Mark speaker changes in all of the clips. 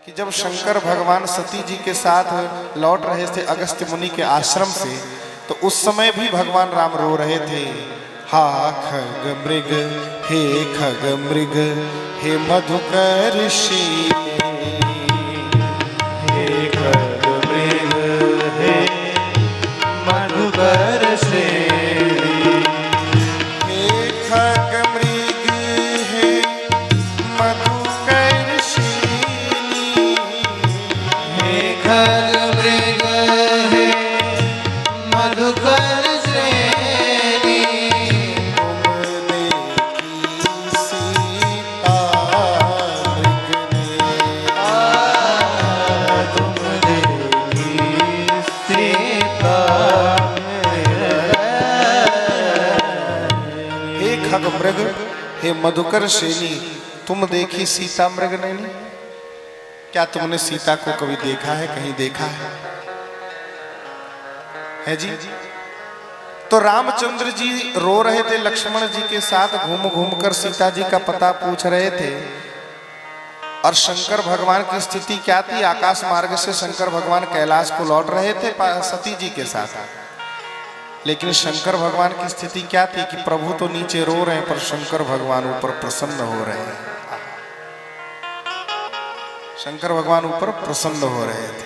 Speaker 1: कि जब शंकर भगवान सती जी के साथ लौट रहे थे अगस्त्य मुनि के आश्रम से, तो उस समय भी भगवान राम रो रहे थे। हा खग मृग, हे खग मृग, हे मधुकर शीली,
Speaker 2: हे खग मृग, हे मधुकर शीली,
Speaker 1: हे खग मृग, हे मधुकर शीली,
Speaker 2: हे खग मृग, हे मधुकर शीली,
Speaker 1: तुमने की सीता हे खग मृग, हे मधुकर श्रेणी, तुम देखी सीता मृग नैनी। क्या तुमने सीता को कभी देखा है, कहीं देखा है जी? तो रामचंद्र जी रो रहे थे, लक्ष्मण जी के साथ घूम घूम कर सीता जी का पता पूछ रहे थे। और शंकर भगवान की स्थिति क्या थी? आकाश मार्ग से शंकर भगवान कैलाश को लौट रहे थे सती जी के साथ, लेकिन शंकर भगवान की स्थिति क्या थी कि प्रभु तो नीचे रो रहे हैं पर शंकर भगवान ऊपर प्रसन्न हो रहे हैं। शंकर भगवान ऊपर प्रसन्न हो रहे थे।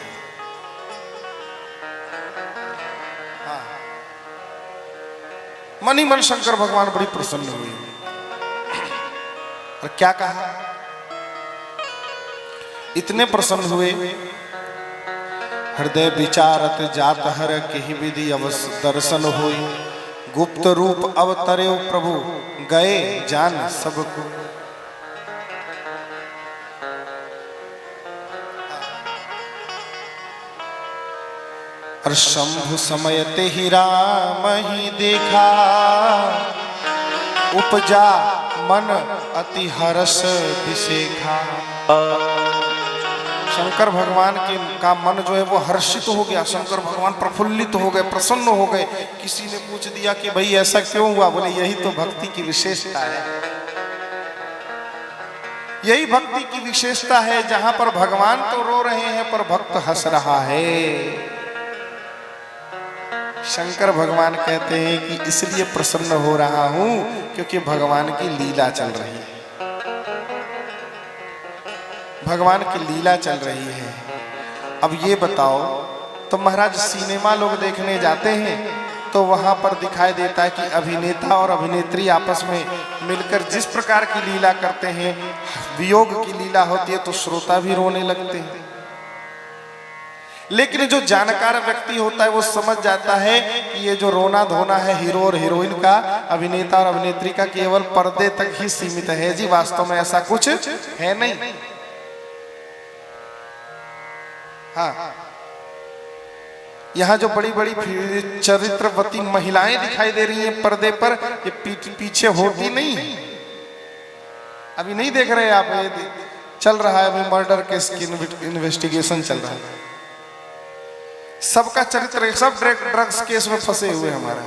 Speaker 1: हाँ। मन ही मन शंकर भगवान बड़ी प्रसन्न हुए और क्या कहा? इतने प्रसन्न हुए, हृदय विचारत जात हर केहि विधि अवस दर्शन होई, गुप्त रूप अवतरे प्रभु गए जान सबको। और शंभु समयते ही राम ही देखा, उपजा मन अति हर्ष दिसेखा। शंकर भगवान का मन जो है वो हर्षित हो गया। शंकर भगवान प्रफुल्लित हो गए, प्रसन्न हो गए। किसी ने पूछ दिया कि भाई ऐसा क्यों हुआ? बोले यही तो भक्ति की विशेषता है। यही भक्ति की विशेषता है, जहां पर भगवान तो रो रहे हैं पर भक्त हंस रहा है। शंकर भगवान कहते हैं कि इसलिए प्रसन्न हो रहा हूं क्योंकि भगवान की लीला चल रही है। भगवान की लीला चल रही है। अब ये बताओ, तो महाराज सिनेमा लोग देखने जाते हैं तो वहां पर दिखाई देता है कि अभिनेता और अभिनेत्री आपस में मिलकर जिस प्रकार की लीला करते हैं, वियोग की लीला होती है तो श्रोता भी रोने लगते हैं। लेकिन जो जानकार व्यक्ति होता है वो समझ जाता है कि ये जो रोना धोना है हीरो और हीरोइन का, अभिनेता और अभिनेत्री का, केवल पर्दे तक ही सीमित है जी। वास्तव में ऐसा कुछ है नहीं। हाँ, यहाँ जो बड़ी बड़ी चरित्रवती महिलाएं दिखाई दे रही हैं पर्दे पर, ये पीछे होती नहीं है। अभी नहीं देख रहे आप, ये चल रहा है अभी मर्डर केस की इन्वेस्टिगेशन चल रहा है। सबका चरित्र, सब ड्रग्स केस में फंसे हुए हमारे।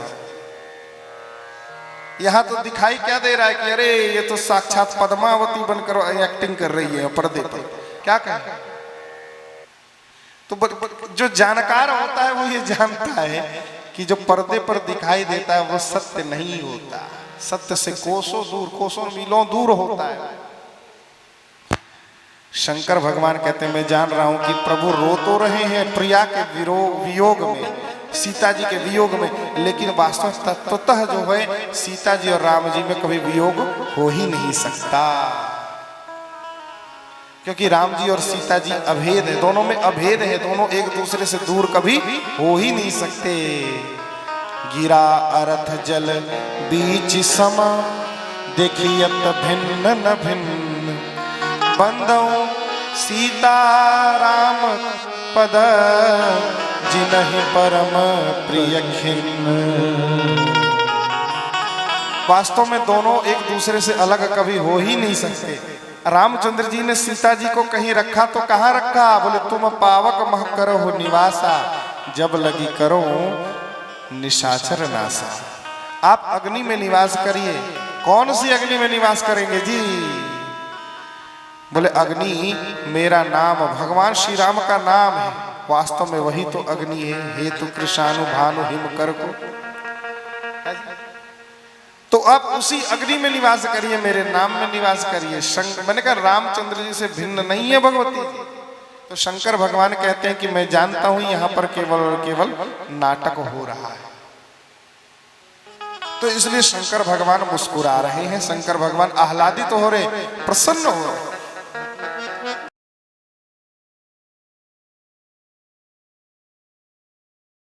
Speaker 1: यहाँ तो दिखाई क्या दे रहा है कि अरे ये तो साक्षात पद्मावती बनकर एक्टिंग कर रही है पर्दे पर। क्या कहें? तो जो जानकार होता है वो ये जानता है कि जो पर्दे पर दिखाई देता है वो सत्य नहीं होता। सत्य से कोसों दूर, कोसों मीलों दूर होता है। शंकर भगवान कहते हैं मैं जान रहा हूं कि प्रभु रो तो रहे हैं प्रिया के वियोग में, सीता जी के वियोग में, लेकिन वास्तव तत्वतः जो है सीता जी और राम जी में कभी वियोग हो ही नहीं सकता, क्योंकि राम जी और सीता जी अभेद है। दोनों में अभेद है, दोनों एक दूसरे से दूर कभी हो ही नहीं सकते। गिरा अरथ जल बीच सम, देखियत भिन्न न भिन्न, बंदौ सीता राम पद, जिनहि परम प्रिय खिन्न। वास्तव में दोनों एक दूसरे से अलग कभी हो ही नहीं सकते। रामचंद्र जी ने सीता जी को कहीं रखा तो कहाँ रखा? बोले तुम पावक मह करो हो निवासा, जब लगी करो निशाचर नासा। आप अग्नि में निवास करिए। कौन सी अग्नि में निवास करेंगे जी? बोले अग्नि मेरा नाम, भगवान श्री राम का नाम है, वास्तव में वही तो अग्नि है। हे तो कृषाणु भानु हिम कर को, तो आप उसी अग्नि में निवास करिए, मेरे नाम में निवास करिए। मैंने कहा रामचंद्र जी से भिन्न नहीं है भगवती जी। तो शंकर भगवान कहते हैं कि मैं जानता हूं यहाँ पर केवल और केवल नाटक हो रहा है। तो इसलिए शंकर भगवान मुस्कुरा रहे हैं, शंकर भगवान आह्लादित हो रहे, प्रसन्न हो रहे।